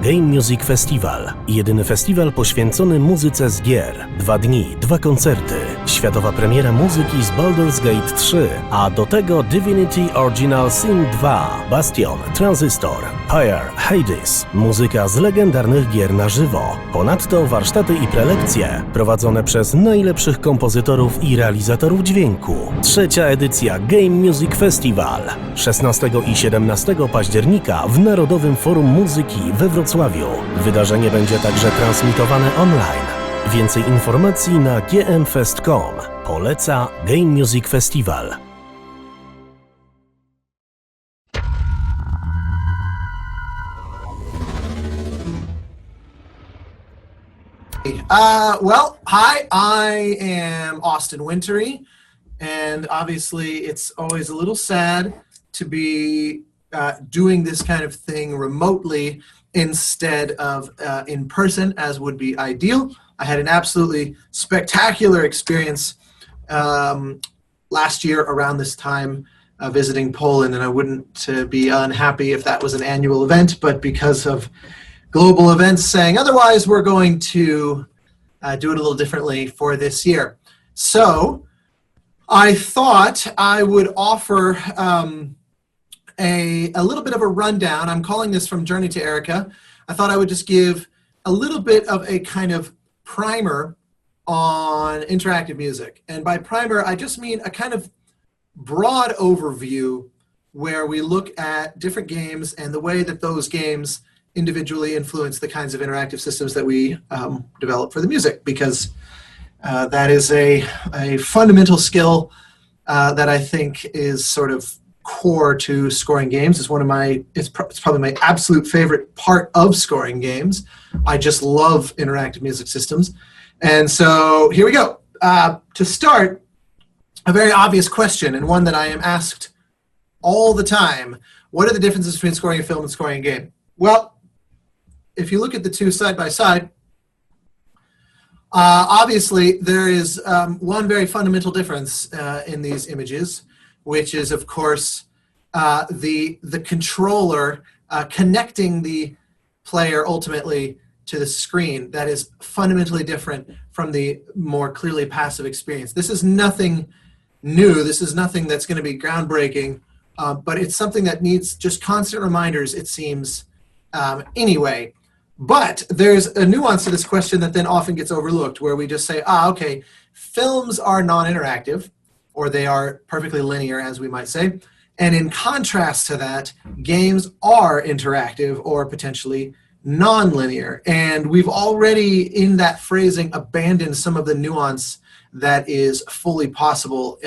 Game Music Festival. Jedyny festiwal poświęcony muzyce z gier. 2 dni, 2 koncerty. Światowa premiera muzyki z Baldur's Gate 3, a do tego Divinity Original Sin 2, Bastion, Transistor, Pyre, Hades. Muzyka z legendarnych gier na żywo. Ponadto warsztaty i prelekcje prowadzone przez najlepszych kompozytorów i realizatorów dźwięku. 3. edycja Game Music Festival. 16 i 17 października w Narodowym Forum Muzyki we Wrocławiu. Wydarzenie będzie także transmitowane online. Więcej informacji na gmfest.com. Poleca Game Music Festival. Well, hi, I am Austin Wintory, and obviously it's always a little sad to be doing this kind of thing remotely instead of in person, as would be ideal. I had an absolutely spectacular experience last year around this time visiting Poland, and I wouldn't be unhappy if that was an annual event, but because of global events saying otherwise, we're going to do it a little differently for this year. So I thought I would offer a little bit of a rundown. I'm calling this From Journey to Erica. I thought I would just give a little bit of a kind of primer on interactive music. And by primer, I just mean a kind of broad overview where we look at different games and the way that those games individually influence the kinds of interactive systems that we develop for the music, because that is a fundamental skill that I think is sort of core to scoring games. It's one of my, it's probably my absolute favorite part of scoring games. I just love interactive music systems. And so here we go. To start, a very obvious question, and one that I am asked all the time: what are the differences between scoring a film and scoring a game? Well, if you look at the two side by side, obviously there is one very fundamental difference in these images, which is, of course, the controller connecting the player ultimately to the screen. That is fundamentally different from the more clearly passive experience. This is nothing new. This is nothing that's going to be groundbreaking, but it's something that needs just constant reminders, it seems, anyway. But there's a nuance to this question that then often gets overlooked, where we just say, okay, films are non-interactive, or they are perfectly linear, as we might say. And in contrast to that, games are interactive or potentially non-linear. And we've already, in that phrasing, abandoned some of the nuance that is fully possible,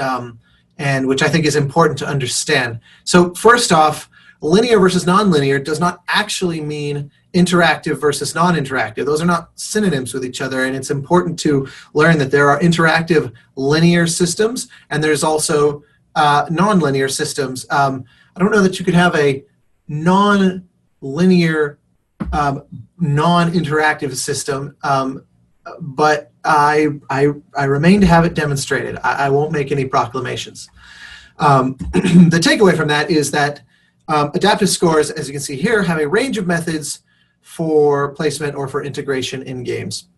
and which I think is important to understand. So first off, linear versus non-linear does not actually mean interactive versus non-interactive. Those are not synonyms with each other, and it's important to learn that there are interactive linear systems, and there's also non-linear systems. I don't know that you could have a non-linear, non-interactive system, but I remain to have it demonstrated. I won't make any proclamations. The takeaway from that is that adaptive scores, as you can see here, have a range of methods for placement or for integration in games.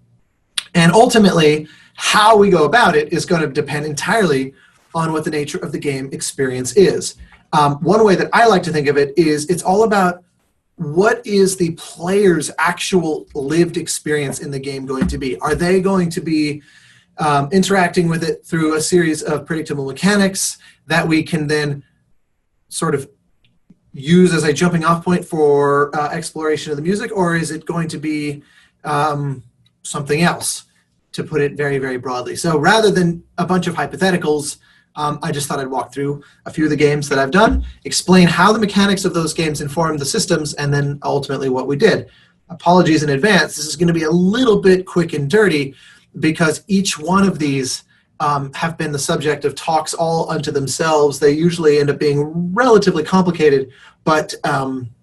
And ultimately, how we go about it is going to depend entirely on what the nature of the game experience is. One way that I like to think of it is it's all about what is the player's actual lived experience in the game going to be. Are they going to be interacting with it through a series of predictable mechanics that we can then sort of use as a jumping off point for exploration of the music, or is it going to be something else, to put it very, very broadly? So rather than a bunch of hypotheticals, I just thought I'd walk through a few of the games that I've done, explain how the mechanics of those games inform the systems, and then ultimately what we did. Apologies in advance, this is going to be a little bit quick and dirty, because each one of these have been the subject of talks all unto themselves. They usually end up being relatively complicated, but I'm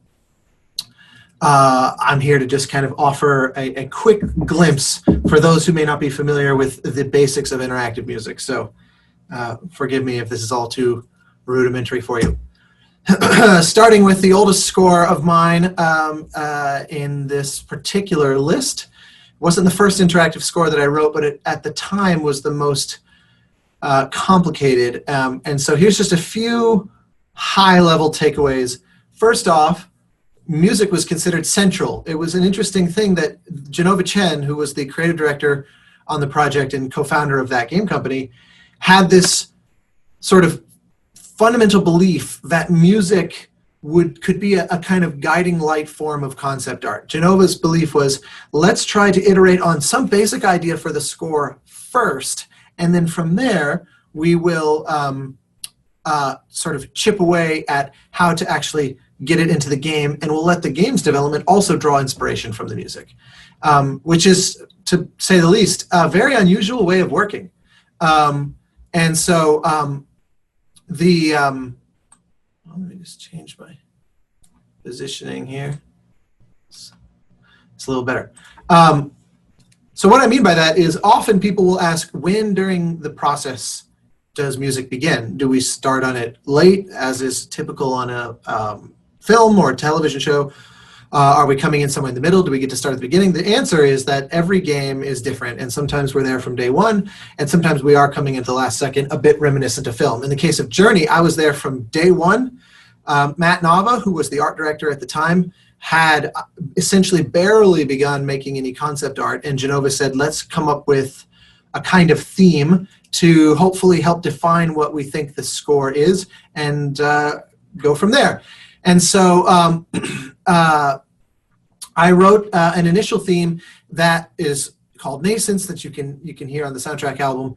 here to just kind of offer a quick glimpse for those who may not be familiar with the basics of interactive music. So forgive me if this is all too rudimentary for you. starting with the oldest score of mine in this particular list. It wasn't the first interactive score that I wrote, but it at the time was the most complicated. And so here's just a few high-level takeaways. First off, music was considered central. It was an interesting thing that Genova Chen, who was the creative director on the project and co-founder of that game company, had this sort of fundamental belief that music could be a kind of guiding light form of concept art. Genova's belief was, let's try to iterate on some basic idea for the score first, and then from there we will sort of chip away at how to actually get it into the game, and we'll let the game's development also draw inspiration from the music, which is, to say the least, a very unusual way of working. And so let me just change my positioning here. It's a little better. So what I mean by that is often people will ask, when during the process does music begin? Do we start on it late, as is typical on a film or a television show? Are we coming in somewhere in the middle? Do we get to start at the beginning? The answer is that every game is different, and sometimes we're there from day one, and sometimes we are coming into the last second, a bit reminiscent of film. In the case of Journey, I was there from day one. Matt Nava, who was the art director at the time, had essentially barely begun making any concept art, and Genova said, let's come up with a kind of theme to hopefully help define what we think the score is, and go from there. And so I wrote an initial theme that is called Nascence, that you can hear on the soundtrack album,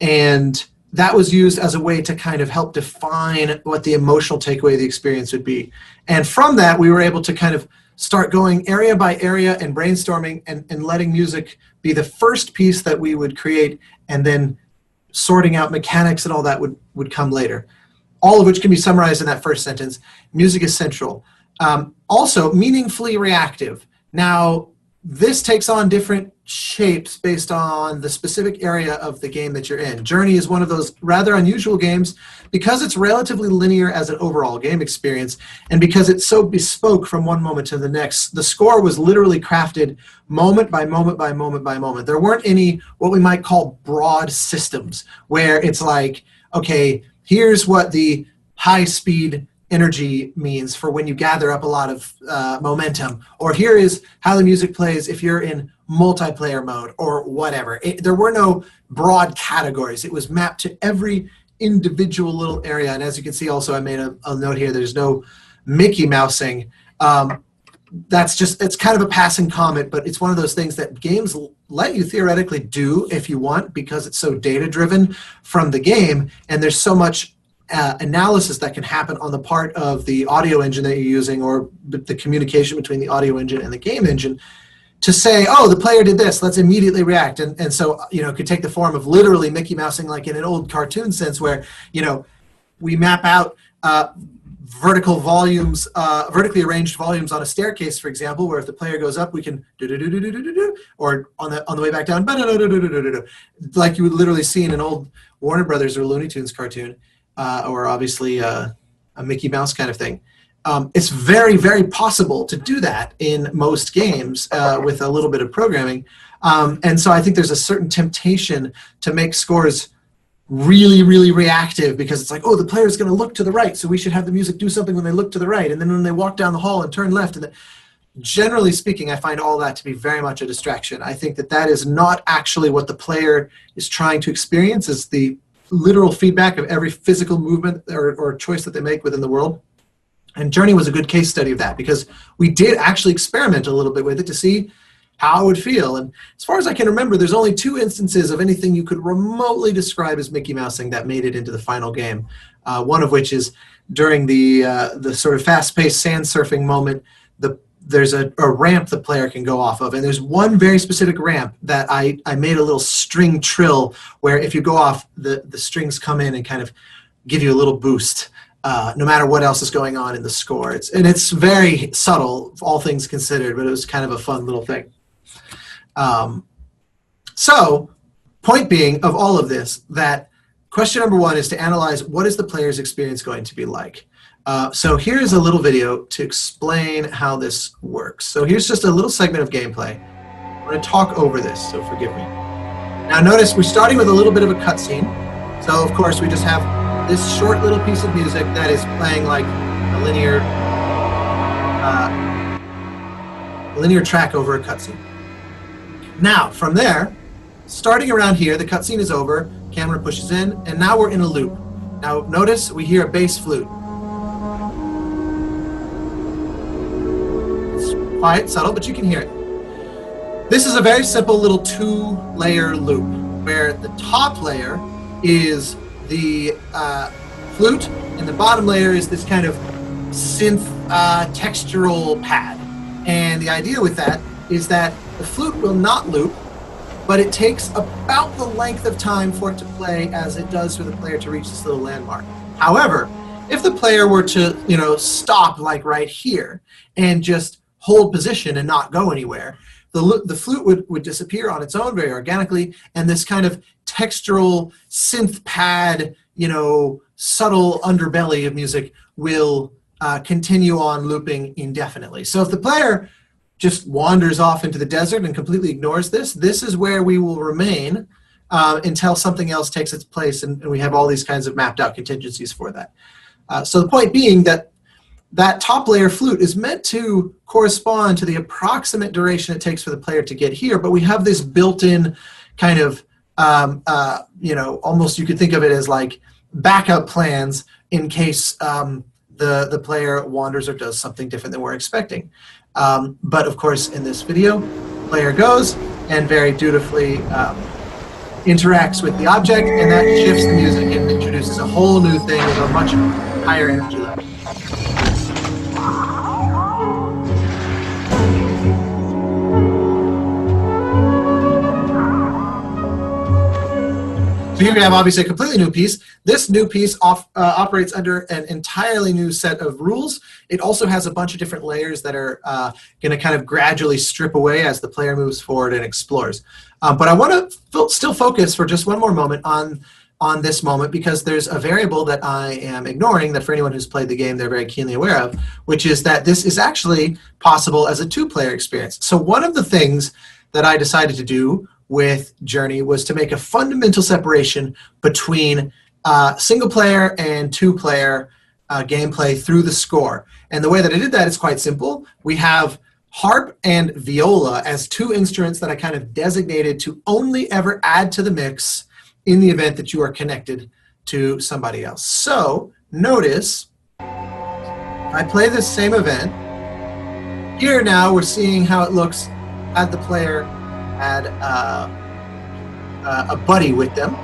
and that was used as a way to kind of help define what the emotional takeaway of the experience would be. And from that, we were able to kind of start going area by area and brainstorming and letting music be the first piece that we would create, and then sorting out mechanics and all that would come later. All of which can be summarized in that first sentence. Music is central. Also, meaningfully reactive. Now, this takes on different shapes based on the specific area of the game that you're in. Journey is one of those rather unusual games because it's relatively linear as an overall game experience, and because it's so bespoke from one moment to the next. The score was literally crafted moment by moment by moment by moment. There weren't any what we might call broad systems where it's like, okay, here's what the high-speed energy means for when you gather up a lot of momentum, or here is how the music plays if you're in multiplayer mode, or whatever. There were no broad categories. It was mapped to every individual little area, and as you can see also, I made a note here, there's no Mickey Mousing. That's just, it's kind of a passing comment, but it's one of those things that games let you theoretically do if you want, because it's so data-driven from the game, and there's so much analysis that can happen on the part of the audio engine that you're using, or the communication between the audio engine and the game engine, to say, oh, the player did this, let's immediately react. And so, it could take the form of literally Mickey Mousing, like in an old cartoon sense, where, we map out vertical volumes, vertically arranged volumes on a staircase, for example, where if the player goes up, we can do, or on the way back down, like you would literally see in an old Warner Brothers or Looney Tunes cartoon. Or obviously a Mickey Mouse kind of thing. It's very, very possible to do that in most games with a little bit of programming. And so I think there's a certain temptation to make scores really, really reactive, because it's like, oh, the player's going to look to the right, so we should have the music do something when they look to the right, and then when they walk down the hall and turn left. And generally speaking, I find all that to be very much a distraction. I think that is not actually what the player is trying to experience, is the literal feedback of every physical movement or choice that they make within the world. And Journey was a good case study of that, because we did actually experiment a little bit with it to see how it would feel. And as far as I can remember, there's only 2 instances of anything you could remotely describe as Mickey Mousing that made it into the final game. One of which is during the sort of fast-paced sand surfing moment. There's a ramp the player can go off of, and there's one very specific ramp that I made a little string trill, where if you go off, the strings come in and kind of give you a little boost, no matter what else is going on in the score. It's very subtle, all things considered, but it was kind of a fun little thing. So, point being of all of this, that question number 1 is to analyze, what is the player's experience going to be like? So here's a little video to explain how this works. So here's just a little segment of gameplay. I'm going to talk over this, so forgive me. Now notice we're starting with a little bit of a cutscene. So of course we just have this short little piece of music that is playing like a linear track over a cutscene. Now from there, starting around here, the cutscene is over, camera pushes in, and now we're in a loop. Now notice we hear a bass flute. It's quiet, subtle, but you can hear it. This is a very simple little two-layer loop where the top layer is the flute and the bottom layer is this kind of synth textural pad. And the idea with that is that the flute will not loop, but it takes about the length of time for it to play as it does for the player to reach this little landmark. However, if the player were to, stop like right here and just hold position and not go anywhere, the flute would disappear on its own very organically, and this kind of textural synth pad, subtle underbelly of music will continue on looping indefinitely. So if the player just wanders off into the desert and completely ignores this, this is where we will remain until something else takes its place, and we have all these kinds of mapped out contingencies for that. So the point being that top layer flute is meant to correspond to the approximate duration it takes for the player to get here, but we have this built-in kind of, almost you could think of it as like backup plans in case the player wanders or does something different than we're expecting. But of course, in this video, the player goes and very dutifully interacts with the object, and that shifts the music and introduces a whole new thing with a much higher energy level. So here we have obviously a completely new piece. This new piece operates under an entirely new set of rules. It also has a bunch of different layers that are going to kind of gradually strip away as the player moves forward and explores. But I want to still focus for just one more moment on this moment, because there's a variable that I am ignoring that for anyone who's played the game they're very keenly aware of, which is that this is actually possible as a two-player experience. So one of the things that I decided to do with Journey was to make a fundamental separation between single-player and two-player gameplay through the score. And the way that I did that is quite simple. We have harp and viola as two instruments that I kind of designated to only ever add to the mix in the event that you are connected to somebody else. So notice, I play this same event. Here now we're seeing how it looks had the player had a buddy with them.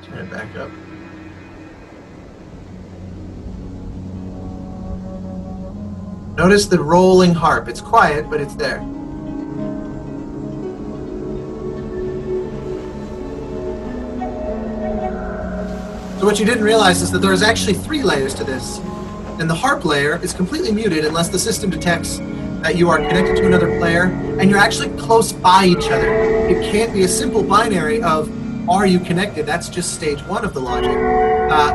Turn it back up. Notice the rolling harp. It's quiet, but it's there. So what you didn't realize is that there's actually 3 layers to this. And the harp layer is completely muted unless the system detects that you are connected to another player and you're actually close by each other. It can't be a simple binary of, are you connected? That's just stage 1 of the logic.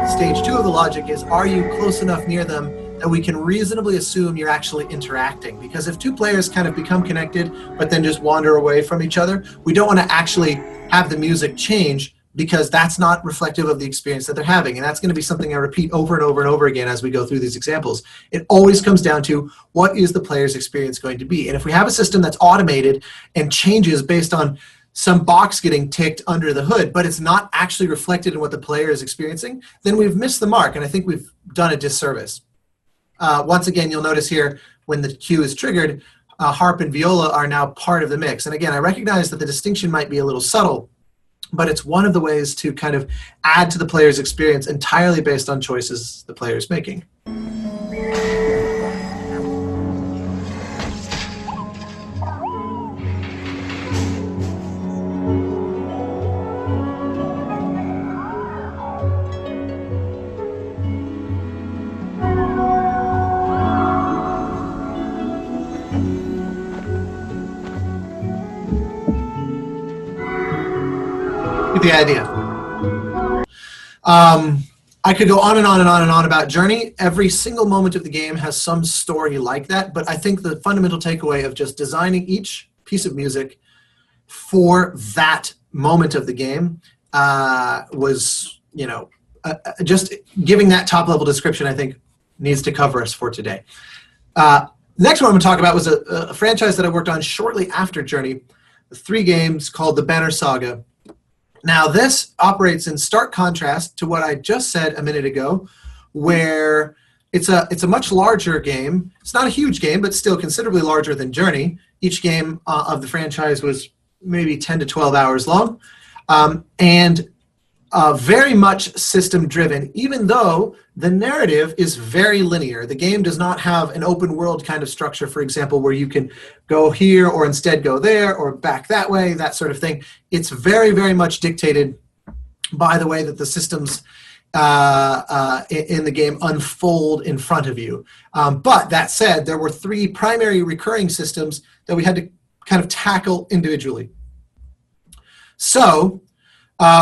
Stage 2 of the logic is, are you close enough near them that we can reasonably assume you're actually interacting? Because if 2 players kind of become connected but then just wander away from each other, we don't want to actually have the music change, because that's not reflective of the experience that they're having. And that's going to be something I repeat over and over and over again as we go through these examples. It always comes down to, what is the player's experience going to be? And if we have a system that's automated and changes based on some box getting ticked under the hood, but it's not actually reflected in what the player is experiencing, then we've missed the mark, and I think we've done a disservice. Once again, you'll notice here, when the cue is triggered, harp and viola are now part of the mix. And again, I recognize that the distinction might be a little subtle, but it's one of the ways to kind of add to the player's experience entirely based on choices the player is making. The idea. I could go on and on and on and on about Journey. Every single moment of the game has some story like that, but I think the fundamental takeaway of just designing each piece of music for that moment of the game was, you know, just giving that top level description, I think, needs to cover us for today. Next one I'm going to talk about was a franchise that I worked on shortly after Journey, 3 games called the Banner Saga. Now, this operates in stark contrast to what I just said a minute ago, where it's a much larger game. It's not a huge game, but still considerably larger than Journey. Each game of the franchise was maybe 10 to 12 hours long, and very much system-driven, even though the narrative is very linear. The game does not have an open world kind of structure, for example, where you can go here or instead go there or back that way, that sort of thing. It's very, very much dictated by the way that the systems in the game unfold in front of you. But that said, there were 3 primary recurring systems that we had to kind of tackle individually. So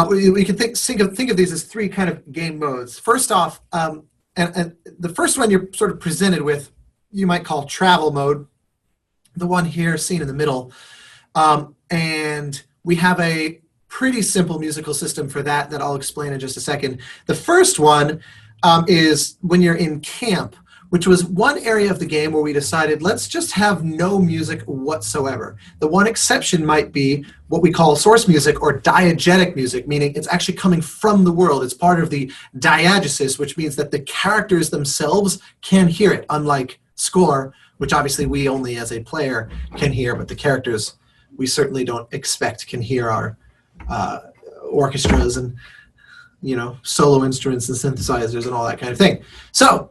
we can think of these as 3 kind of game modes. First off, and the first one you're sort of presented with, you might call travel mode, the one here seen in the middle. And we have a pretty simple musical system for that I'll explain in just a second. The first one is when you're in camp, which was one area of the game where we decided, let's just have no music whatsoever. The one exception might be what we call source music or diegetic music, meaning it's actually coming from the world. It's part of the diegesis, which means that the characters themselves can hear it, unlike score, which obviously we only as a player can hear, but the characters we certainly don't expect can hear our orchestras and, you know, solo instruments and synthesizers and all that kind of thing. So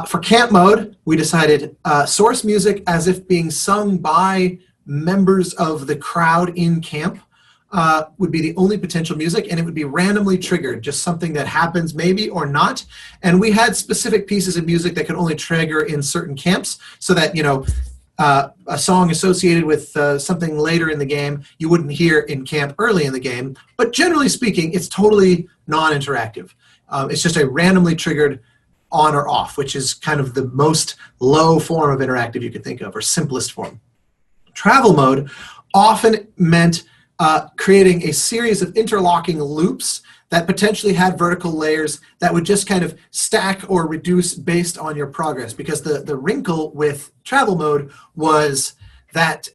for camp mode, we decided source music as if being sung by members of the crowd in camp would be the only potential music, and it would be randomly triggered, just something that happens maybe or not. And we had specific pieces of music that could only trigger in certain camps, so that, you know, a song associated with something later in the game you wouldn't hear in camp early in the game. But generally speaking, it's totally non-interactive. It's just a randomly triggered on or off, which is kind of the most low form of interactive you could think of, or simplest form. Travel mode often meant creating a series of interlocking loops that potentially had vertical layers that would just kind of stack or reduce based on your progress. Because the wrinkle with travel mode was that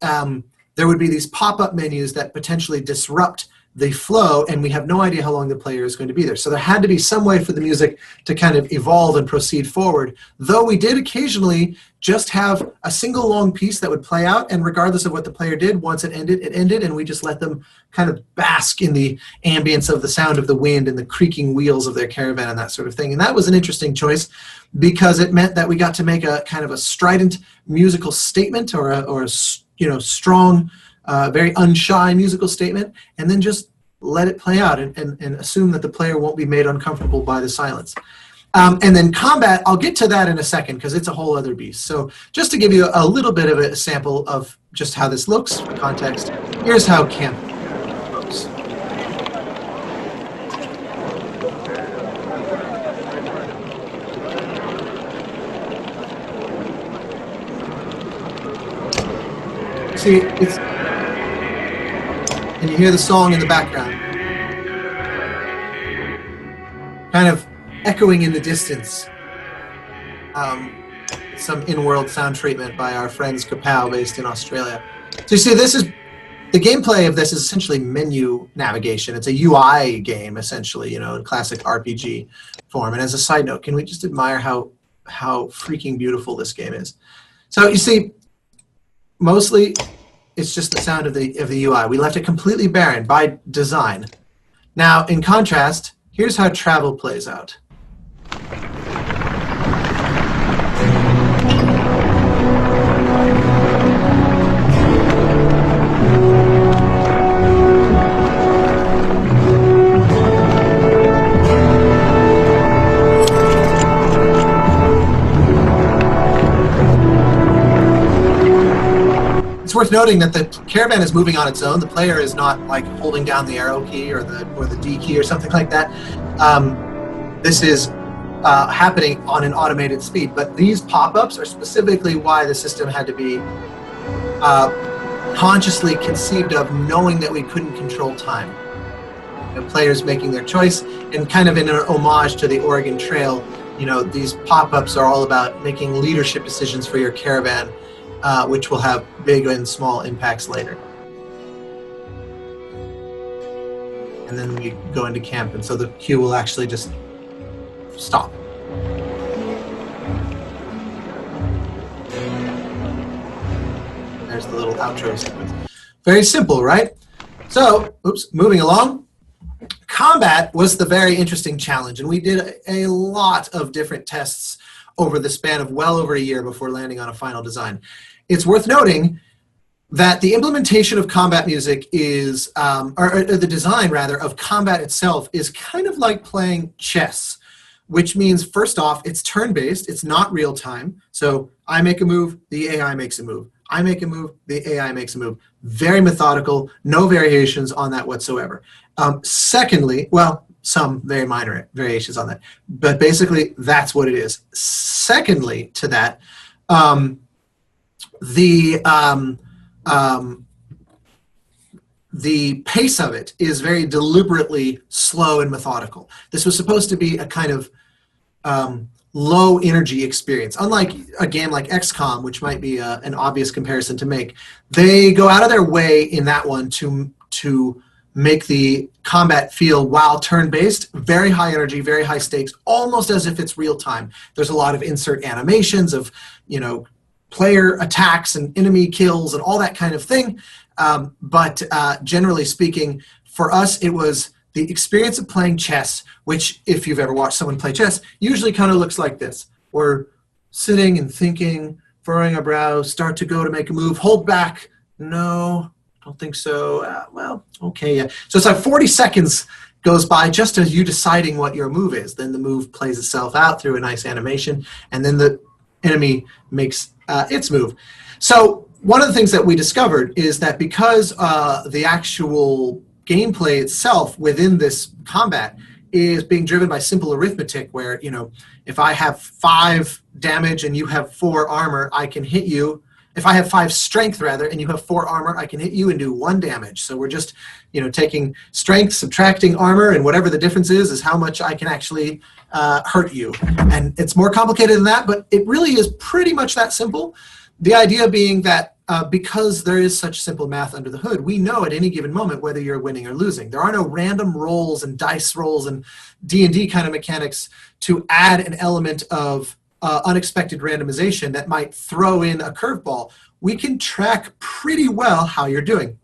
there would be these pop-up menus that potentially disrupt the flow, and we have no idea how long the player is going to be there. So there had to be some way for the music to kind of evolve and proceed forward, though we did occasionally just have a single long piece that would play out, and regardless of what the player did, once it ended, and we just let them kind of bask in the ambience of the sound of the wind and the creaking wheels of their caravan and that sort of thing. And that was an interesting choice because it meant that we got to make a kind of a strident musical statement, or a you know, strong, very unshy musical statement, and then just let it play out and assume that the player won't be made uncomfortable by the silence. And then combat, I'll get to that in a second because it's a whole other beast. So just to give you a little bit of a sample of just how this looks for context, here's how camp looks. See, it's, and you hear the song in the background, kind of echoing in the distance. Some in-world sound treatment by our friends Kapow, based in Australia. So you see, this is the gameplay of this is essentially menu navigation. It's a UI game, essentially, you know, in classic RPG form. And as a side note, can we just admire how freaking beautiful this game is? So you see, mostly it's just the sound of the UI. We left it completely barren by design. Now, in contrast, here's how travel plays out. It's worth noting that the caravan is moving on its own. The player is not like holding down the arrow key or the D key or something like that. this is happening on an automated speed. But these pop-ups are specifically why the system had to be consciously conceived of, knowing that we couldn't control time. Players making their choice, and kind of in an homage to the Oregon Trail, these pop-ups are all about making leadership decisions for your caravan, which will have big and small impacts later. And then we go into camp, and so the queue will actually just stop. There's the little outro sequence. Very simple, right? So, moving along. Combat was the very interesting challenge, and we did a lot of different tests over the span of well over a year before landing on a final design. It's worth noting that the implementation of combat music is, or the design rather, of combat itself is kind of like playing chess, which means, first off, it's turn-based, it's not real time. So I make a move, the AI makes a move. I make a move, the AI makes a move. Very methodical, no variations on that whatsoever. Secondly, well, some very minor variations on that, but basically that's what it is. Secondly to that, the pace of it is very deliberately slow and methodical. This was supposed to be a kind of low energy experience. Unlike a game like XCOM, which might be an obvious comparison to make, they go out of their way in that one to make the combat feel, while turn-based, very high energy, very high stakes, almost as if it's real time. There's a lot of insert animations of, player attacks and enemy kills and all that kind of thing. But generally speaking, for us, it was the experience of playing chess, which, if you've ever watched someone play chess, usually kind of looks like this. We're sitting and thinking, furrowing our brow, start to go to make a move, hold back. No, don't think so. Well, okay, yeah. So it's like 40 seconds goes by just as you deciding what your move is. Then the move plays itself out through a nice animation, and then the enemy makes its move. So one of the things that we discovered is that because the actual gameplay itself within this combat is being driven by simple arithmetic, where, if I have 5 damage and you have 4 armor, I can hit you. If I have 5 strength, rather, and you have 4 armor, I can hit you and do 1 damage. So we're just, taking strength, subtracting armor, and whatever the difference is how much I can actually hurt you. And it's more complicated than that, but it really is pretty much that simple. The idea being that because there is such simple math under the hood, we know at any given moment whether you're winning or losing. There are no random rolls and dice rolls and D&D kind of mechanics to add an element of unexpected randomization that might throw in a curveball. We can track pretty well how you're doing.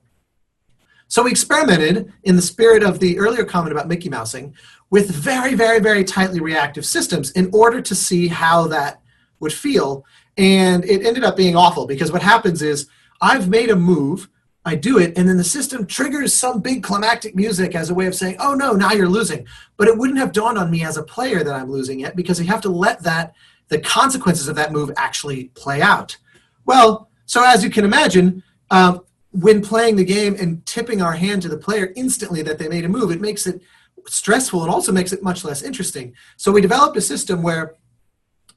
So we experimented, in the spirit of the earlier comment about Mickey Mousing, with very, very, very tightly reactive systems in order to see how that would feel. And it ended up being awful, because what happens is I've made a move, I do it, and then the system triggers some big climactic music as a way of saying, oh no, now you're losing. But it wouldn't have dawned on me as a player that I'm losing yet, because you have to let the consequences of that move actually play out. Well, so as you can imagine, when playing the game and tipping our hand to the player instantly that they made a move, it makes it stressful and also makes it much less interesting. So we developed a system where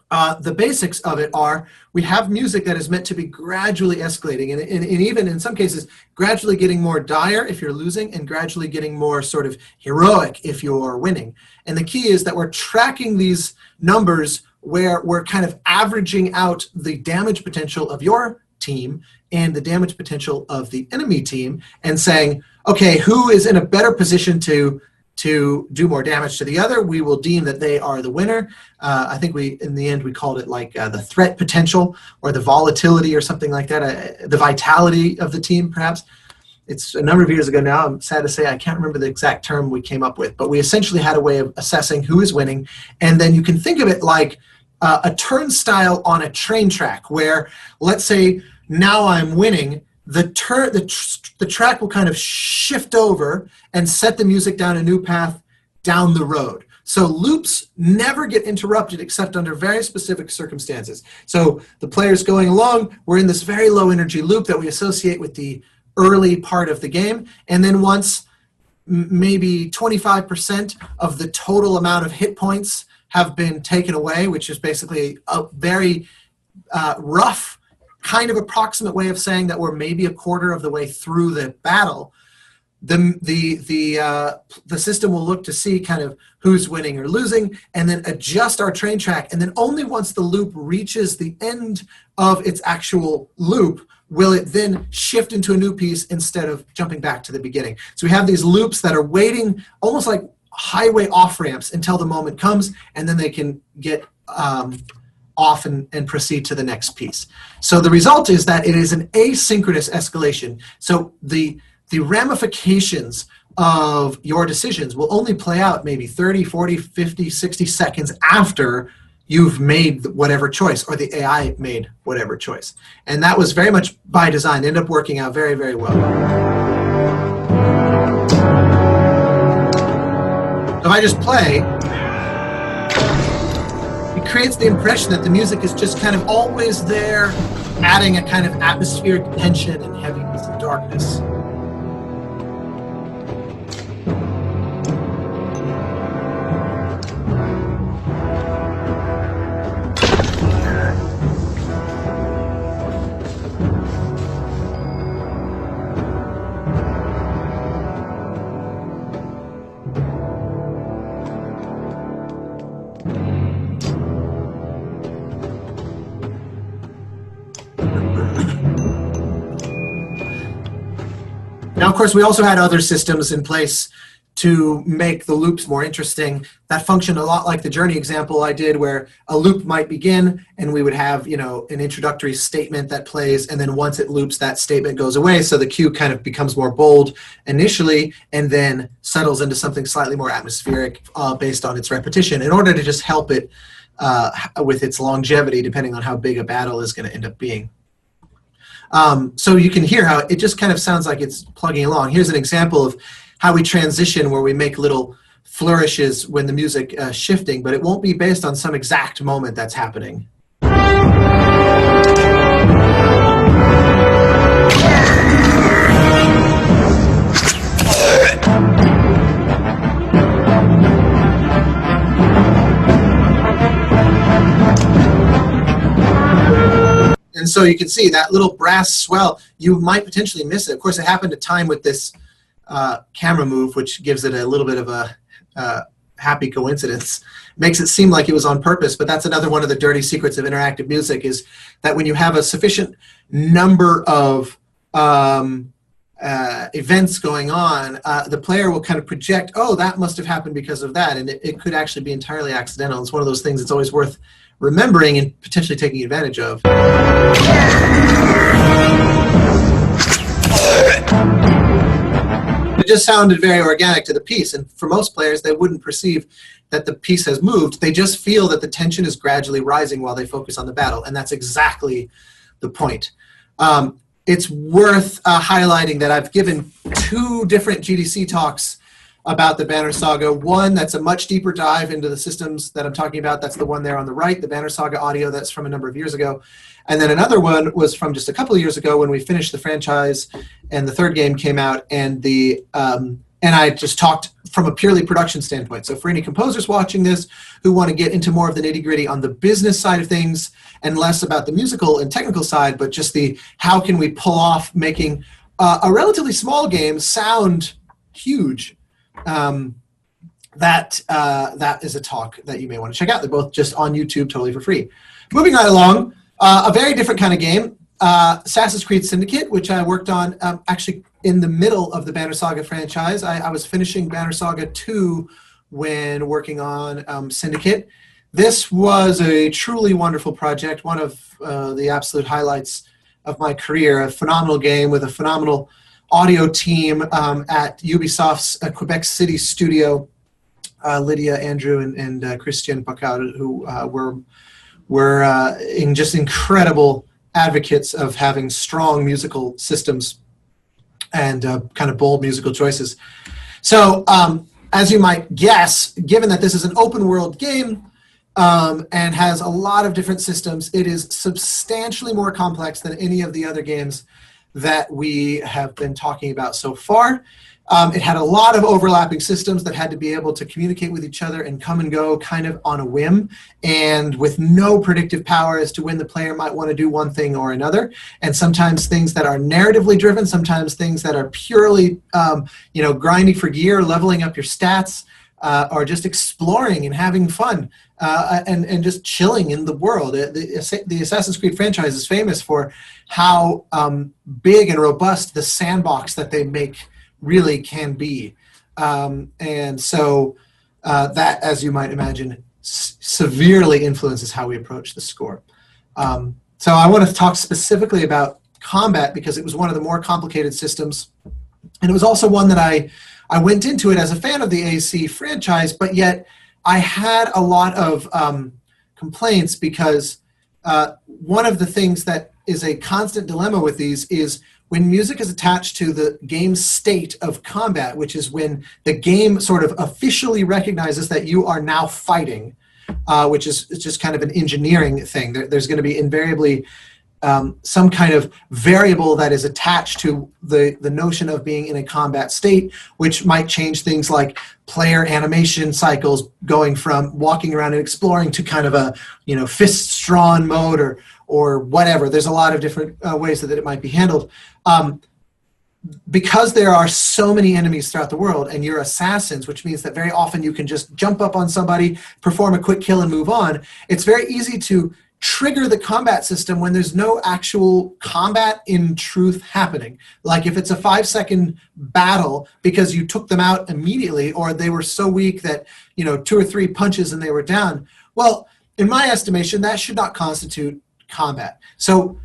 the basics of it are, we have music that is meant to be gradually escalating, and even in some cases, gradually getting more dire if you're losing, and gradually getting more sort of heroic if you're winning. And the key is that we're tracking these numbers where we're kind of averaging out the damage potential of your team and the damage potential of the enemy team, and saying, okay, who is in a better position to do more damage to the other? We will deem that they are the winner. I think in the end, we called it like the threat potential, or the volatility, or something like that, the vitality of the team, perhaps. It's a number of years ago now. I'm sad to say I can't remember the exact term we came up with, but we essentially had a way of assessing who is winning. And then you can think of it like a turnstile on a train track, where, let's say now I'm winning, the track will kind of shift over and set the music down a new path down the road. So loops never get interrupted except under very specific circumstances. So the player's going along, we're in this very low energy loop that we associate with the early part of the game, and then once maybe 25% of the total amount of hit points have been taken away, which is basically a very rough kind of approximate way of saying that we're maybe a quarter of the way through the battle. The system will look to see kind of who's winning or losing, and then adjust our train track. And then only once the loop reaches the end of its actual loop will it then shift into a new piece instead of jumping back to the beginning. So we have these loops that are waiting almost like highway off-ramps until the moment comes, and then they can get off and proceed to the next piece. So the result is that it is an asynchronous escalation. So the ramifications of your decisions will only play out maybe 30, 40, 50, 60 seconds after you've made whatever choice, or the AI made whatever choice. And that was very much by design. It ended up working out very, very well. So if I just play, it creates the impression that the music is just kind of always there, adding a kind of atmospheric tension and heaviness and darkness. Now, of course, we also had other systems in place to make the loops more interesting. That functioned a lot like the Journey example I did, where a loop might begin and we would have, you know, an introductory statement that plays, and then once it loops, that statement goes away. So the cue kind of becomes more bold initially and then settles into something slightly more atmospheric based on its repetition, in order to just help it with its longevity, depending on how big a battle is going to end up being. So you can hear how it just kind of sounds like it's plugging along. Here's an example of how we transition, where we make little flourishes when the music is shifting, but it won't be based on some exact moment that's happening. And so you can see that little brass swell, you might potentially miss it. Of course, it happened to time with this camera move, which gives it a little bit of a happy coincidence. Makes it seem like it was on purpose, but that's another one of the dirty secrets of interactive music, is that when you have a sufficient number of events going on, the player will kind of project, oh, that must have happened because of that, and it could actually be entirely accidental. It's one of those things that's always worth remembering and potentially taking advantage of. It just sounded very organic to the piece, and for most players, they wouldn't perceive that the piece has moved. They just feel that the tension is gradually rising while they focus on the battle, and that's exactly the point. It's worth highlighting that I've given 2 different GDC talks about the Banner Saga. One that's a much deeper dive into the systems that I'm talking about. That's the one there on the right, the Banner Saga audio. That's from a number of years ago. And then another one was from just a couple of years ago when we finished the franchise and the 3rd game came out, and I just talked from a purely production standpoint. So for any composers watching this who want to get into more of the nitty-gritty on the business side of things and less about the musical and technical side, but just the how can we pull off making a relatively small game sound huge, that is a talk that you may want to check out. They're both just on YouTube, totally for free. Moving right along, a very different kind of game, Assassin's Creed Syndicate, which I worked on actually in the middle of the Banner Saga franchise. I was finishing Banner Saga 2 when working on Syndicate. This was a truly wonderful project, one of the absolute highlights of my career, a phenomenal game with a phenomenal audio team at Ubisoft's Quebec City studio, Lydia, Andrew, and Christian Pacard, who were just incredible advocates of having strong musical systems and kind of bold musical choices. So as you might guess, given that this is an open world game and has a lot of different systems, it is substantially more complex than any of the other games that we have been talking about so far. It had a lot of overlapping systems that had to be able to communicate with each other and come and go kind of on a whim, and with no predictive power as to when the player might want to do one thing or another. And sometimes things that are narratively driven, sometimes things that are purely, grinding for gear, leveling up your stats, or just exploring and having fun, and just chilling in the world. The Assassin's Creed franchise is famous for how big and robust the sandbox that they make really can be. And so that, as you might imagine, severely influences how we approach the score. So I want to talk specifically about combat because it was one of the more complicated systems. And it was also one that I went into it as a fan of the AC franchise, but yet I had a lot of complaints because one of the things that is a constant dilemma with these is when music is attached to the game's state of combat, which is when the game sort of officially recognizes that you are now fighting, which is just kind of an engineering thing. There's going to be invariably some kind of variable that is attached to the notion of being in a combat state, which might change things like player animation cycles, going from walking around and exploring to kind of a fists drawn mode or whatever. There's a lot of different ways that it might be handled. Because there are so many enemies throughout the world and you're assassins, which means that very often you can just jump up on somebody, perform a quick kill and move on. It's very easy to trigger the combat system when there's no actual combat in truth happening. Like if it's a 5-second battle because you took them out immediately, or they were so weak that 2 or 3 punches and they were down. Well, in my estimation, that should not constitute combat. So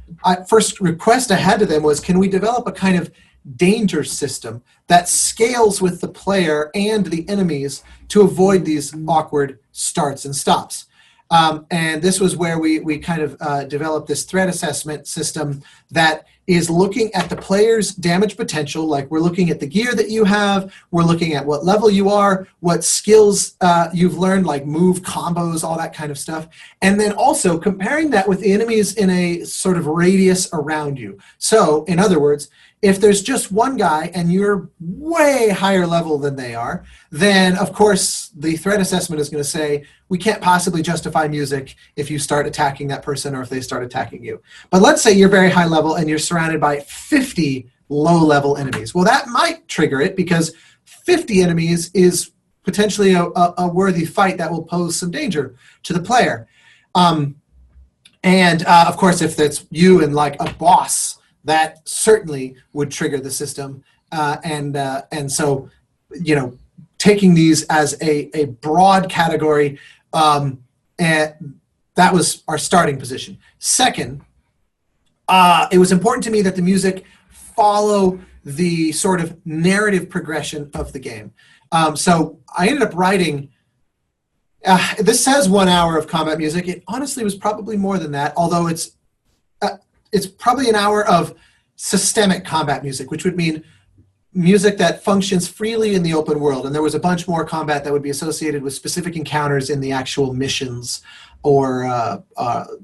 first request I had to them was, can we develop a kind of danger system that scales with the player and the enemies to avoid these awkward starts and stops? And this was where we kind of developed this threat assessment system that is looking at the player's damage potential. Like, we're looking at the gear that you have, we're looking at what level you are, what skills you've learned, like move, combos, all that kind of stuff. And then also comparing that with the enemies in a sort of radius around you. So, in other words, if there's just one guy and you're way higher level than they are, then of course the threat assessment is going to say, we can't possibly justify music if you start attacking that person or if they start attacking you. But let's say you're very high level and you're surrounded by 50 low level enemies. Well, that might trigger it because 50 enemies is potentially a worthy fight that will pose some danger to the player. And of course, if that's you and like a boss, that certainly would trigger the system. And so, taking these as a broad category, and that was our starting position. Second, it was important to me that the music follow the sort of narrative progression of the game. So I ended up writing, this says 1 hour of combat music. It honestly was probably more than that, although it's probably an hour of systemic combat music, which would mean music that functions freely in the open world. And there was a bunch more combat that would be associated with specific encounters in the actual missions or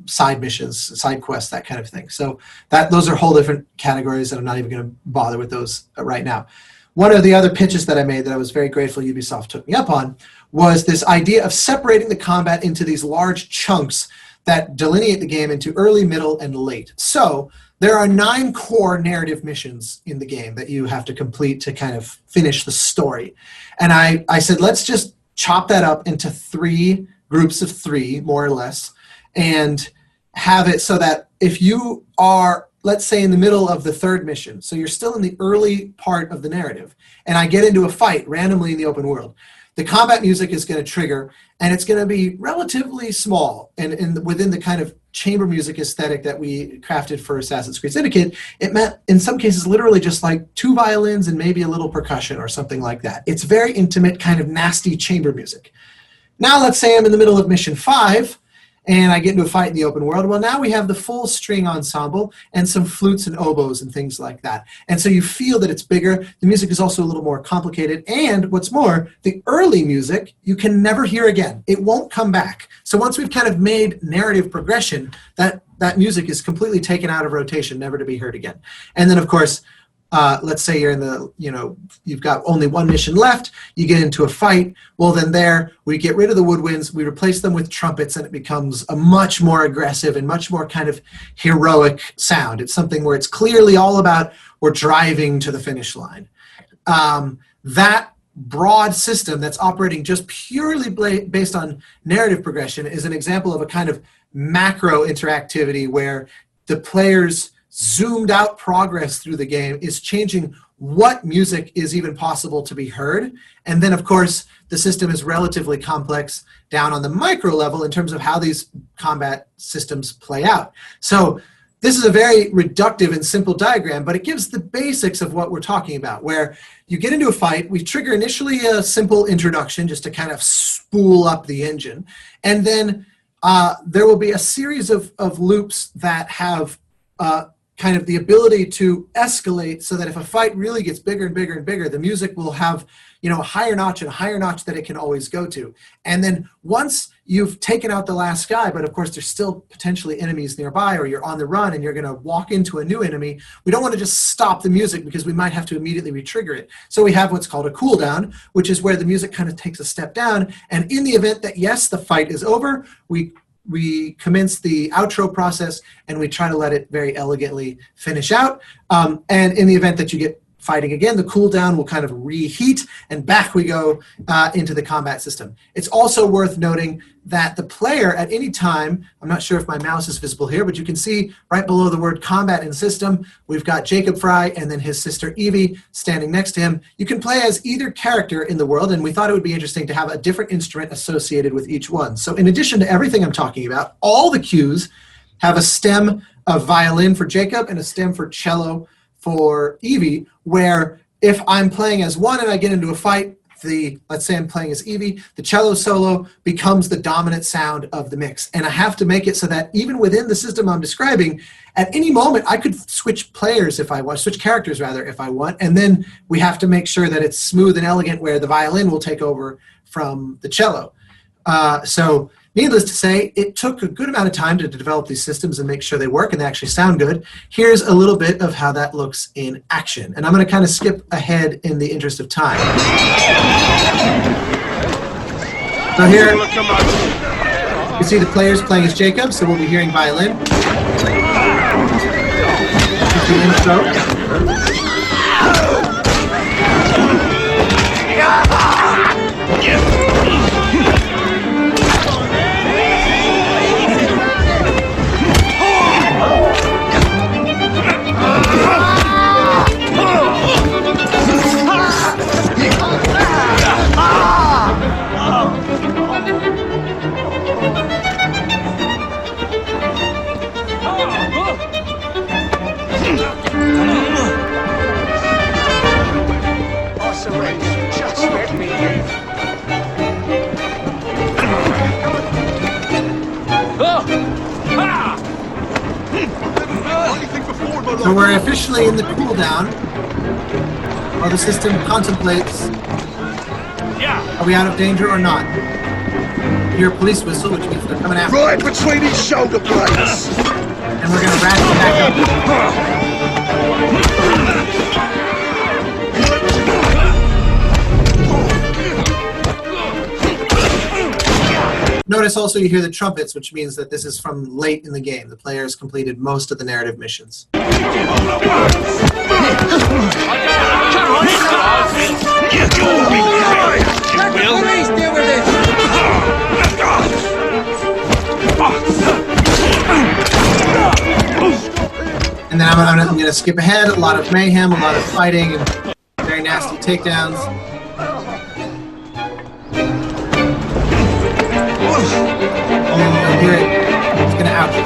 side missions, side quests, that kind of thing. So those are whole different categories, and I'm not even going to bother with those right now. One of the other pitches that I made that I was very grateful Ubisoft took me up on was this idea of separating the combat into these large chunks that delineate the game into early, middle, and late. So there are 9 core narrative missions in the game that you have to complete to kind of finish the story. And I said, let's just chop that up into 3 groups of 3, more or less, and have it so that if you are, let's say, in the middle of the 3rd mission, so you're still in the early part of the narrative, and I get into a fight randomly in the open world, the combat music is going to trigger, and it's going to be relatively small. And within the kind of chamber music aesthetic that we crafted for Assassin's Creed Syndicate, it meant, in some cases, literally just like 2 violins and maybe a little percussion or something like that. It's very intimate, kind of nasty chamber music. Now let's say I'm in the middle of Mission 5, and I get into a fight in the open world. Well, now we have the full string ensemble and some flutes and oboes and things like that. And so you feel that it's bigger. The music is also a little more complicated. And what's more, the early music you can never hear again. It won't come back. So once we've kind of made narrative progression, that music is completely taken out of rotation, never to be heard again. And then, of course, let's say you're in the, you've got only one mission left, you get into a fight, well then there, we get rid of the woodwinds, we replace them with trumpets, and it becomes a much more aggressive and much more kind of heroic sound. It's something where it's clearly all about we're driving to the finish line. That broad system that's operating just purely based on narrative progression is an example of a kind of macro interactivity where the player's zoomed out progress through the game is changing what music is even possible to be heard. And then of course, the system is relatively complex down on the micro level in terms of how these combat systems play out. So this is a very reductive and simple diagram, but it gives the basics of what we're talking about, where you get into a fight, we trigger initially a simple introduction just to kind of spool up the engine. And then there will be a series of loops that have kind of the ability to escalate so that if a fight really gets bigger and bigger and bigger, the music will have, a higher notch and a higher notch that it can always go to. And then once you've taken out the last guy, but of course there's still potentially enemies nearby, or you're on the run and you're going to walk into a new enemy, we don't want to just stop the music because we might have to immediately retrigger it. So we have what's called a cooldown, which is where the music kind of takes a step down. And in the event that, yes, the fight is over, we commence the outro process and we try to let it very elegantly finish out. And in the event that you get fighting again, the cooldown will kind of reheat and back we go into the combat system. It's also worth noting that the player at any time, I'm not sure if my mouse is visible here, but you can see right below the word combat and system, we've got Jacob Fry and then his sister Evie standing next to him. You can play as either character in the world, and we thought it would be interesting to have a different instrument associated with each one. So in addition to everything I'm talking about, all the cues have a stem of violin for Jacob and a stem for cello for Evie, where if I'm playing as one and I get into a fight, let's say I'm playing as Evie, the cello solo becomes the dominant sound of the mix. And I have to make it so that even within the system I'm describing, at any moment I could switch players if I want, switch characters rather if I want, and then we have to make sure that it's smooth and elegant where the violin will take over from the cello. So needless to say, it took a good amount of time to develop these systems and make sure they work and they actually sound good. Here's a little bit of how that looks in action. And I'm going to kind of skip ahead in the interest of time. So here, you see the players playing as Jacob, so we'll be hearing violin. Here's the intro. So we're officially in the cooldown, while the system contemplates, are we out of danger or not? You hear a police whistle, which means they're coming after. Right between his shoulder blades! And we're going to ratchet back up. Notice also you hear the trumpets, which means that this is from late in the game. The player has completed most of the narrative missions. And then I'm going to skip ahead. A lot of mayhem, a lot of fighting, and very nasty takedowns. And you'll hear it. It's going to outro.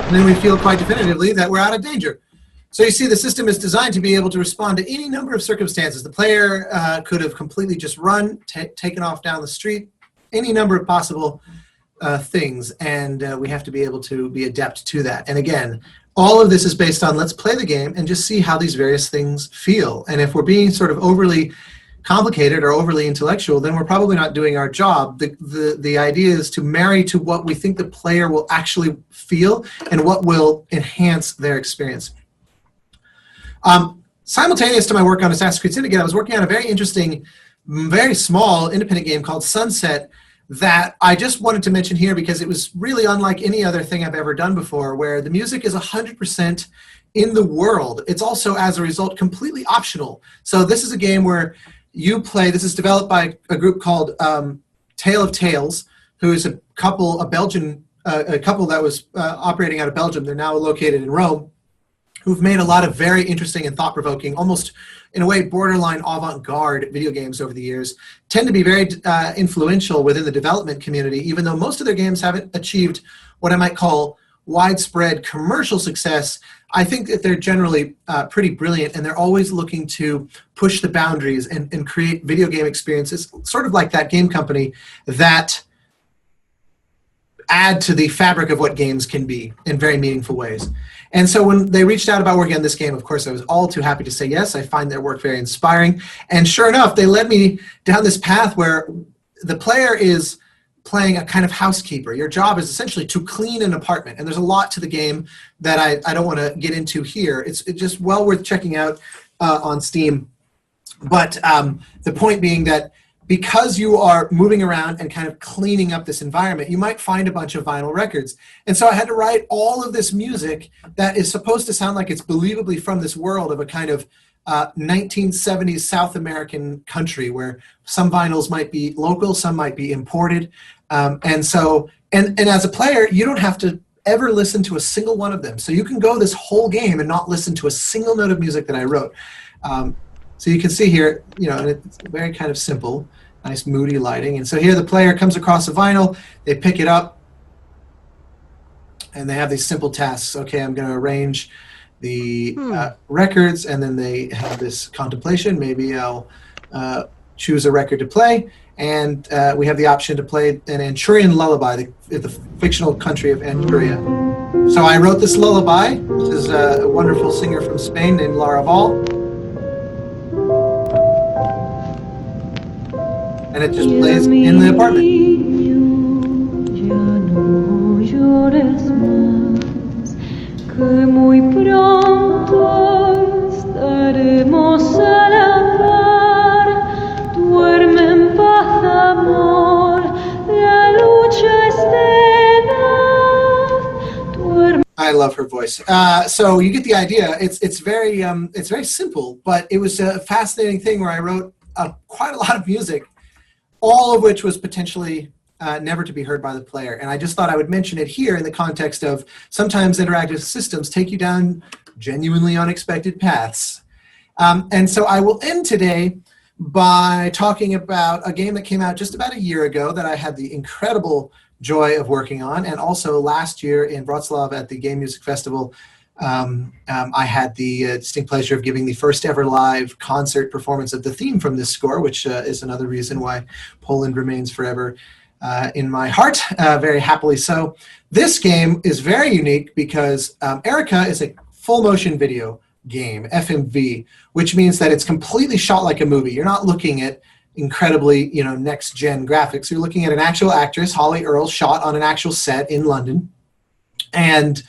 And then we feel quite definitively that we're out of danger. So you see the system is designed to be able to respond to any number of circumstances. The player could have completely just run, taken off down the street, any number of possible things, and we have to be able to be adept to that. And again, all of this is based on let's play the game and just see how these various things feel. And if we're being sort of overly complicated or overly intellectual, then we're probably not doing our job. The idea is to marry to what we think the player will actually feel and what will enhance their experience. Simultaneous to my work on Assassin's Creed Syndicate, I was working on a very interesting, very small independent game called Sunset that I just wanted to mention here because it was really unlike any other thing I've ever done before, where the music is 100% in the world. It's also, as a result, completely optional. So this is a game where you play, this is developed by a group called Tale of Tales, who is a couple that was operating out of Belgium. They're now located in Rome, who've made a lot of very interesting and thought-provoking, almost in a way borderline avant-garde video games over the years, tend to be very influential within the development community, even though most of their games haven't achieved what I might call widespread commercial success. I think that they're generally pretty brilliant, and they're always looking to push the boundaries and create video game experiences, sort of like that game company, that add to the fabric of what games can be in very meaningful ways. And so when they reached out about working on this game, of course, I was all too happy to say yes. I find their work very inspiring. And sure enough, they led me down this path where the player is playing a kind of housekeeper. Your job is essentially to clean an apartment. And there's a lot to the game that I don't want to get into here. It's just well worth checking out on Steam. But the point being that because you are moving around and kind of cleaning up this environment, you might find a bunch of vinyl records. And so I had to write all of this music that is supposed to sound like it's believably from this world of a kind of 1970s South American country where some vinyls might be local, some might be imported. And as a player, you don't have to ever listen to a single one of them. So you can go this whole game and not listen to a single note of music that I wrote. So you can see here, and it's very kind of simple, nice moody lighting. And so here the player comes across a vinyl, they pick it up, and they have these simple tasks. Okay, I'm going to arrange the records, and then they have this contemplation. Maybe I'll choose a record to play, and we have the option to play an Anchurian lullaby, the fictional country of Anchuria. So I wrote this lullaby. This is a wonderful singer from Spain named Lara Val. And it just plays in the apartment. I love her voice. So you get the idea. It's very simple, but it was a fascinating thing where I wrote quite a lot of music, all of which was potentially never to be heard by the player. And I just thought I would mention it here in the context of sometimes interactive systems take you down genuinely unexpected paths. And so I will end today by talking about a game that came out just about a year ago that I had the incredible joy of working on. And also last year in Wrocław at the Game Music Festival, I had the distinct pleasure of giving the first ever live concert performance of the theme from this score, which is another reason why Poland remains forever in my heart, very happily so. This game is very unique because Erica is a full motion video game, FMV, which means that it's completely shot like a movie. You're not looking at incredibly, next gen graphics. You're looking at an actual actress, Holly Earl, shot on an actual set in London. And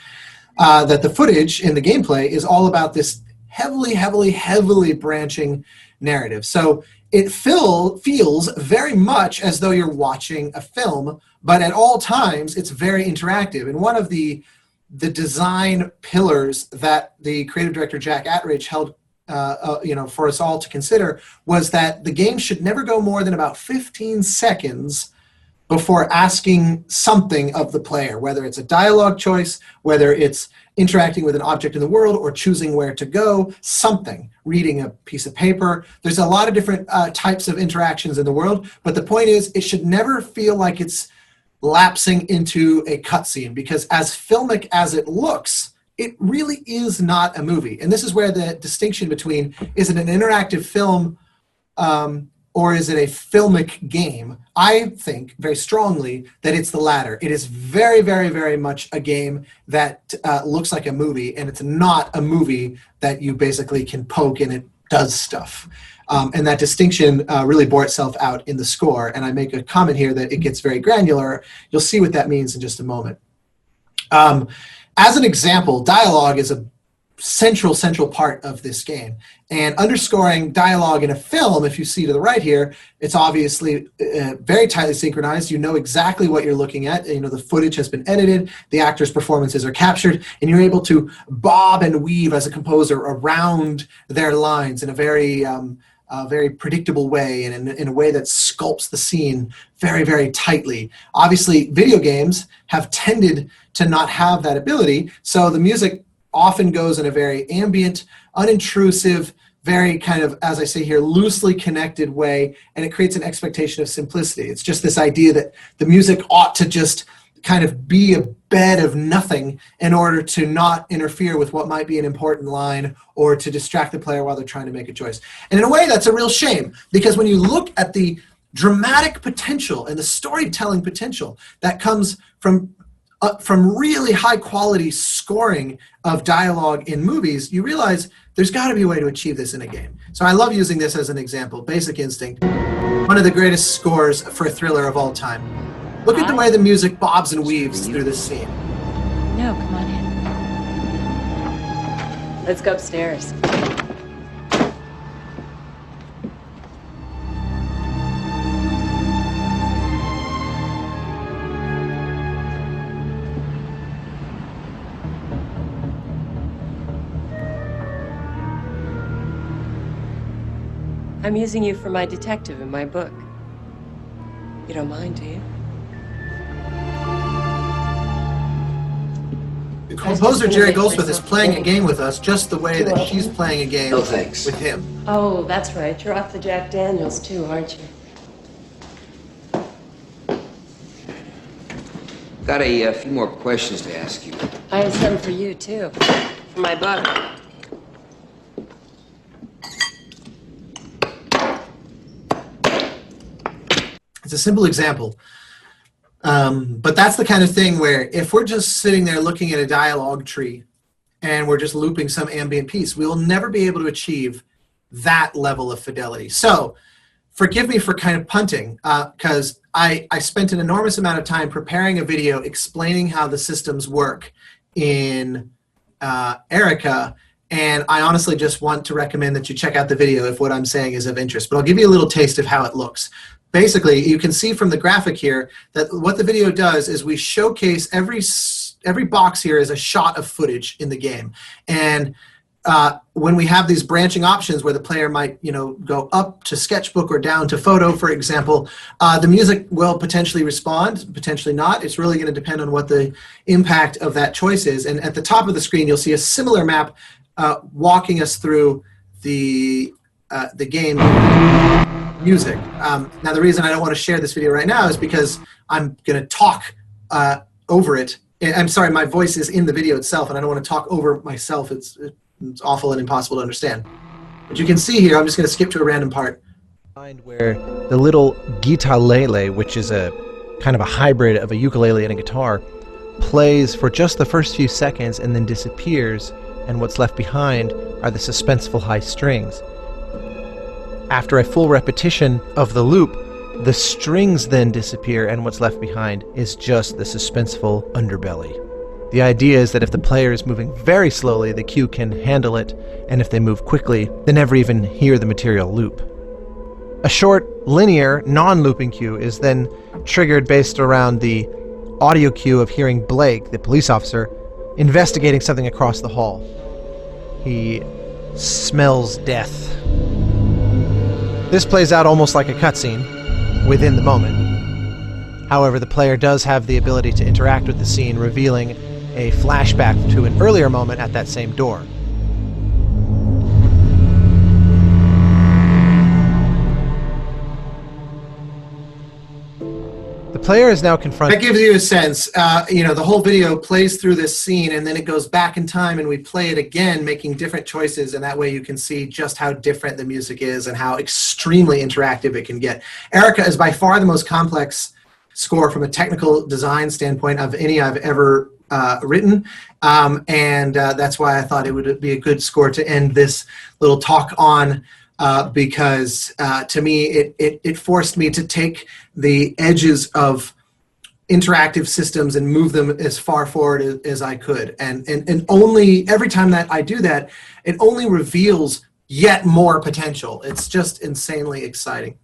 that the footage in the gameplay is all about this heavily branching narrative. So it feels very much as though you're watching a film, but at all times it's very interactive. And one of the design pillars that the creative director Jack Attridge held for us all to consider was that the game should never go more than about 15 seconds before asking something of the player, whether it's a dialogue choice, whether it's interacting with an object in the world or choosing where to go, something, reading a piece of paper. There's a lot of different types of interactions in the world, but the point is it should never feel like it's lapsing into a cutscene, because as filmic as it looks, it really is not a movie. And this is where the distinction between, is it an interactive film or is it a filmic game? I think very strongly that it's the latter. It is very much a game that looks like a movie, and it's not a movie that you basically can poke and it does stuff. And that distinction really bore itself out in the score. And I make a comment here that it gets very granular. You'll see what that means in just a moment. As an example, dialogue is a central part of this game. And underscoring dialogue in a film, if you see to the right here, it's obviously very tightly synchronized. You know exactly what you're looking at. You know, the footage has been edited, the actors' performances are captured, and you're able to bob and weave as a composer around their lines in a very predictable way, and in a way that sculpts the scene very tightly. Obviously, video games have tended to not have that ability, so the music often goes in a very ambient, unintrusive, very kind of, as I say here, loosely connected way, and it creates an expectation of simplicity. It's just this idea that the music ought to just kind of be a bed of nothing in order to not interfere with what might be an important line or to distract the player while they're trying to make a choice. And in a way, that's a real shame, because when you look at the dramatic potential and the storytelling potential that comes from really high quality scoring of dialogue in movies, you realize there's got to be a way to achieve this in a game. So I love using this as an example. Basic Instinct, one of the greatest scores for a thriller of all time. Look at the way the music bobs and weaves through this scene. No, come on in. Let's go upstairs. I'm using you for my detective in my book. You don't mind, do you? The composer Jerry Goldsmith is playing a game with us just the way that he's playing a game with him. Oh, that's right. You're off the Jack Daniels too, aren't you? Got a few more questions to ask you. I have some for you too. For my book. It's a simple example. But that's the kind of thing where if we're just sitting there looking at a dialogue tree and we're just looping some ambient piece, we'll never be able to achieve that level of fidelity. So forgive me for kind of punting, because I spent an enormous amount of time preparing a video explaining how the systems work in Erica, and I honestly just want to recommend that you check out the video if what I'm saying is of interest. But I'll give you a little taste of how it looks. Basically, you can see from the graphic here that what the video does is we showcase every box here is a shot of footage in the game. And when we have these branching options where the player might, go up to sketchbook or down to photo, for example, the music will potentially respond, potentially not. It's really going to depend on what the impact of that choice is. And at the top of the screen, you'll see a similar map walking us through the game music. Now, the reason I don't want to share this video right now is because I'm going to talk over it. I'm sorry, my voice is in the video itself, and I don't want to talk over myself. It's awful and impossible to understand. But you can see here, I'm just going to skip to a random part. Where the little guitarlele, which is a kind of a hybrid of a ukulele and a guitar, plays for just the first few seconds and then disappears, and what's left behind are the suspenseful high strings. After a full repetition of the loop, the strings then disappear, and what's left behind is just the suspenseful underbelly. The idea is that if the player is moving very slowly, the cue can handle it, and if they move quickly, they never even hear the material loop. A short, linear, non-looping cue is then triggered based around the audio cue of hearing Blake, the police officer, investigating something across the hall. He smells death. This plays out almost like a cutscene within the moment. However, the player does have the ability to interact with the scene, revealing a flashback to an earlier moment at that same door. The player is now confronted. That gives you a sense. The whole video plays through this scene, and then it goes back in time, and we play it again, making different choices, and that way you can see just how different the music is and how extremely interactive it can get. Erica is by far the most complex score from a technical design standpoint of any I've ever written, and that's why I thought it would be a good score to end this little talk on, because to me it forced me to take the edges of interactive systems and move them as far forward as I could, and only every time that I do that, it only reveals yet more potential. It's just insanely exciting.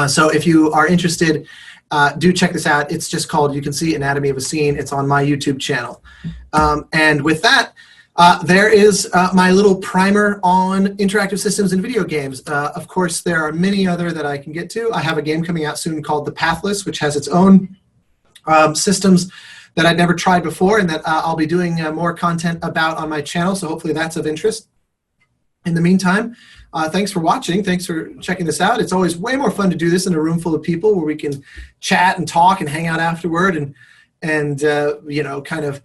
So if you are interested, do check this out. It's just called, you can see, Anatomy of a Scene. It's on my YouTube channel. And with that, there is my little primer on interactive systems and video games. Of course, there are many other that I can get to. I have a game coming out soon called The Pathless, which has its own systems that I'd never tried before, and that I'll be doing more content about on my channel, so hopefully that's of interest. In the meantime, thanks for watching. Thanks for checking this out. It's always way more fun to do this in a room full of people where we can chat and talk and hang out afterward, and you know, kind of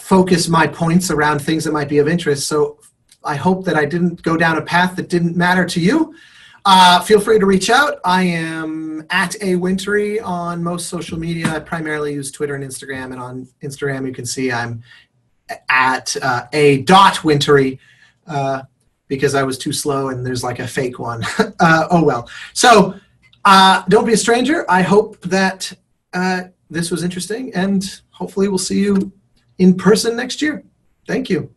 focus my points around things that might be of interest. So I hope that I didn't go down a path that didn't matter to you. Feel free to reach out. I am at @Wintory on most social media. I primarily use Twitter and Instagram, and on Instagram you can see I'm at @Wintory, because I was too slow and there's like a fake one. Oh well. So don't be a stranger. I hope that this was interesting, and hopefully we'll see you in person next year. Thank you.